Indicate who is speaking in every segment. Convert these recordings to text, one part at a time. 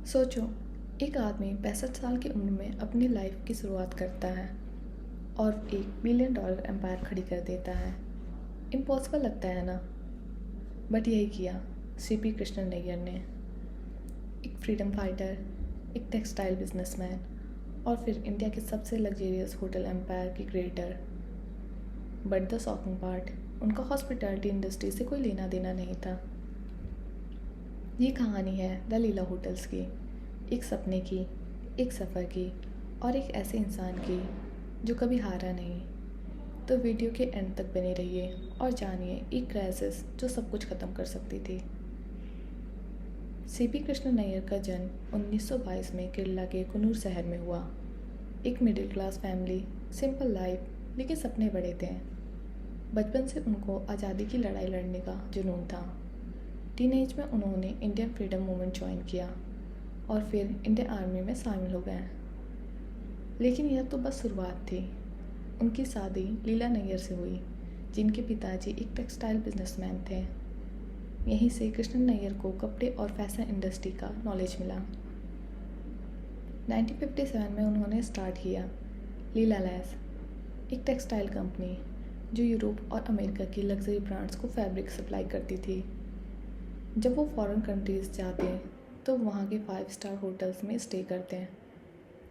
Speaker 1: सोचो, एक आदमी 65 साल की उम्र में अपनी लाइफ की शुरुआत करता है और $1 बिलियन एम्पायर खड़ी कर देता है। इम्पॉसिबल लगता है ना? बट यही किया सीपी कृष्णन नैयर ने। एक फ्रीडम फाइटर, एक टेक्सटाइल बिजनेसमैन और फिर इंडिया के सबसे लग्जरियस होटल एम्पायर की creator. But the shocking part, उनका हॉस्पिटैलिटी इंडस्ट्री से कोई लेना देना नहीं था। ये कहानी है द लीला होटल्स की, एक सपने की, एक सफ़र की और एक ऐसे इंसान की जो कभी हारा नहीं। तो वीडियो के एंड तक बने रहिए और जानिए एक क्राइसिस जो सब कुछ ख़त्म कर सकती थी। सीपी कृष्ण नैयर का जन्म 1922 में केरला के कुन्नूर शहर में हुआ। एक middle class family, simple life, लेकिन सपने बड़े थे। बचपन से उनको आज़ादी की लड़ाई लड़ने का जुनून था। टीनेज में उन्होंने इंडियन फ्रीडम मूवमेंट ज्वाइन किया और फिर इंडियन आर्मी में शामिल हो गए। लेकिन यह तो बस शुरुआत थी। उनकी शादी लीला नैयर से हुई, जिनके पिताजी एक टेक्सटाइल बिजनेसमैन थे। यहीं से कृष्ण नैयर को कपड़े और फैशन इंडस्ट्री का नॉलेज मिला। 1957 में उन्होंने स्टार्ट किया लीला लैस, एक टेक्सटाइल कंपनी जो यूरोप और अमेरिका की लग्जरी ब्रांड्स को फैब्रिक सप्लाई करती थी। जब वो फॉरेन कंट्रीज़ जाते हैं तो वहाँ के 5 स्टार होटल्स में स्टे करते हैं,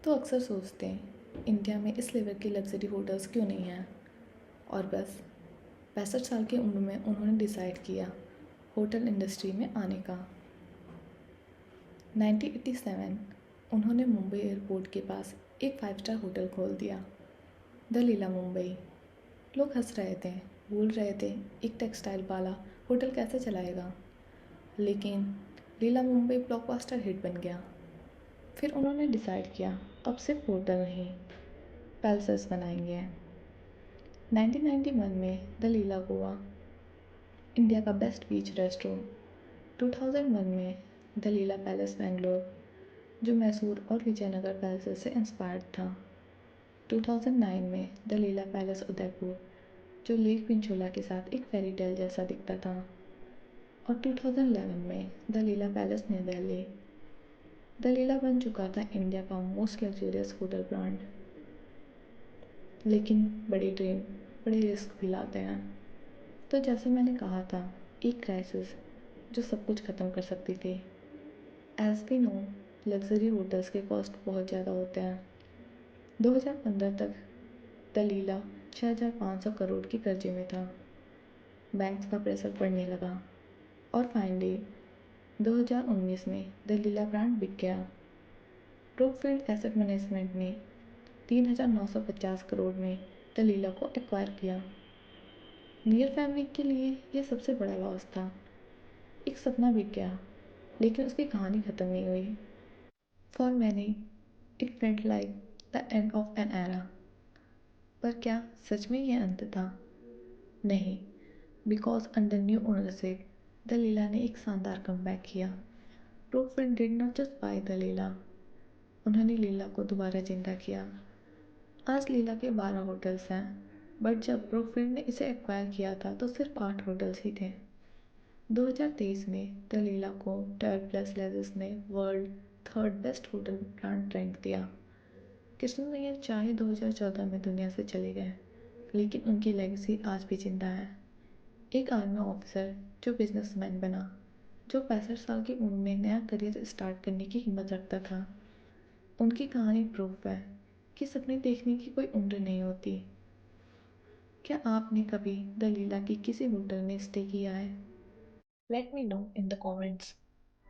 Speaker 1: तो अक्सर सोचते हैं इंडिया में इस लेवल के लग्जरी होटल्स क्यों नहीं हैं। और बस 65 साल की उम्र में उन्होंने डिसाइड किया होटल इंडस्ट्री में आने का। 1987 उन्होंने मुंबई एयरपोर्ट के पास एक 5 स्टार होटल खोल दिया, द लीला मुंबई। लोग हंस रहे थे, भूल रहे थे एक टेक्सटाइल वाला होटल कैसे चलाएगा। लेकिन लीला मुंबई ब्लॉकबस्टर हिट बन गया। फिर उन्होंने डिसाइड किया अब सिर्फ होटल नहीं, पैलेसेस बनाएंगे। 1991 में द लीला गोवा, इंडिया का बेस्ट बीच रेस्टोरेंट। 2001 में द लीला पैलेस बेंगलोर, जो मैसूर और विजयनगर पैलेसेस से इंस्पायर्ड था। 2009 में द लीला पैलेस उदयपुर, जो लेक पिंचोला के साथ एक फेरी टेल जैसा दिखता था। और 2011 में the Leela palace new Delhi. The Leela बन चुका था इंडिया का मोस्ट लग्जरियस होटल ब्रांड। लेकिन बड़ी ड्रीम बड़े रिस्क भी लाते हैं। तो जैसे मैंने कहा था, एक क्राइसिस जो सब कुछ ख़त्म कर सकती थी। As we know, luxury hotels के कॉस्ट बहुत ज़्यादा होते हैं। 2015 तक द लीला 6,500 करोड़ के कर्जे में था। बैंक्स का प्रेशर बढ़ने लगा और फाइनली 2019 में द लीला ब्रांड बिक गया। ब्रोकफील्ड एसेट मैनेजमेंट ने 3,950 करोड़ में द लीला को एक्वायर किया। नियर फैमिली के लिए यह सबसे बड़ा लॉस था। एक सपना बिक गया, लेकिन उसकी कहानी ख़त्म नहीं हुई। For many it felt like the end of an era. पर क्या सच में ये अंत था? नहीं, because under new ownership the Leela ने एक शानदार कमबैक किया। Brookfield did not just buy the Leela, उन्होंने लीला को दोबारा जिंदा किया। आज लीला के 12 होटल्स हैं, बट जब ब्रोकफील्ड ने इसे एक्वायर किया था तो सिर्फ 8 होटल्स ही थे। 2023 में द लीला को 12 प्लस लेजेस ने world third best hotel brand rank दिया। कृष्ण नैयर चाहे 2014 में दुनिया से चले गए, लेकिन उनकी लेगेसी आज भी जिंदा है। एक आर्मी ऑफिसर जो बिजनेसमैन बना, जो 65 साल की उम्र में नया करियर स्टार्ट करने की हिम्मत रखता था। उनकी कहानी प्रूफ है कि सपने देखने की कोई उम्र नहीं होती। क्या आपने कभी द लीला की किसी होटल में स्टे किया है? Let me know in the comments.